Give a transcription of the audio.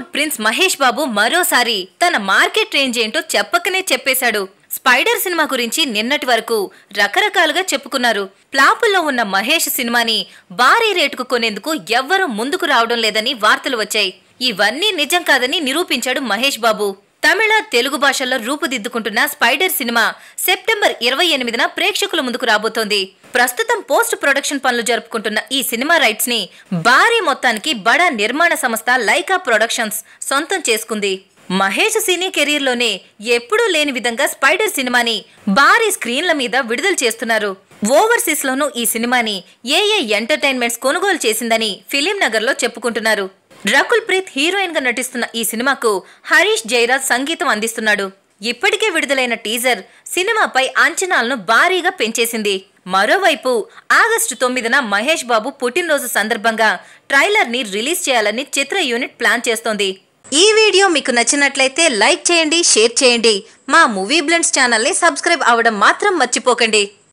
Bollywood prince Mahesh Babu మరోసారి తన market range ఏంటో చెప్పకనే చెప్పేశాడు. స్పైడర్ సినిమా గురించి నిన్నటి వరకు రకరకాలుగా చెప్పుకున్నారు. ప్లాపుల్లో ఉన్న మహేష్ సినిమాని భారీ రేటుకు కొనేందుకు ఎవ్వరూ ముందుకు రావడం లేదని వార్తలు వచ్చాయి. ఇవన్నీ నిజం కాదని నిరూపించాడు మహేష్ బాబు. తమిళ, తెలుగు భాషల్లో రూపుదిద్దుకుంటున్న స్పైడర్ సినిమా సెప్టెంబర్ 28న ప్రేక్షకుల ముందుకు రాబోతోంది. ప్రస్తుతం పోస్ట్ ప్రొడక్షన్ పనులు జరుపుకుంటున్న ఈ సినిమా రైట్స్ ని భారీ మొత్తానికి బడా నిర్మాణ సంస్థ లైకా ప్రొడక్షన్స్ సొంతం చేసుకుంది. మహేష్ సినీ కెరీర్ లోనే ఎప్పుడూ లేని విధంగా స్పైడర్ సినిమాని భారీ స్క్రీన్ల మీద విడుదల చేస్తున్నారు. ఓవర్సీస్ లోనూ ఈ సినిమాని ఏఏ ఎంటర్టైన్మెంట్స్ కొనుగోలు చేసిందని ఫిలిం నగర్ లో చెప్పుకుంటున్నారు. రకుల్ ప్రీత్ హీరోయిన్ గా నటిస్తున్న ఈ సినిమాకు హరీష్ జయరాజ్ సంగీతం అందిస్తున్నాడు. ఇప్పటికే విడుదలైన టీజర్ సినిమాపై అంచనాలను భారీగా పెంచేసింది. మరోవైపు ఆగస్టు 9న మహేష్ బాబు పుట్టినరోజు సందర్భంగా ట్రైలర్ ని రిలీజ్ చేయాలని చిత్ర యూనిట్ ప్లాన్ చేస్తోంది. ఈ వీడియో మీకు నచ్చినట్లయితే లైక్ చేయండి, షేర్ చేయండి. మా మూవీ బ్లెండ్స్ ఛానల్ ని సబ్స్క్రైబ్ అవ్వడం మాత్రం మర్చిపోకండి.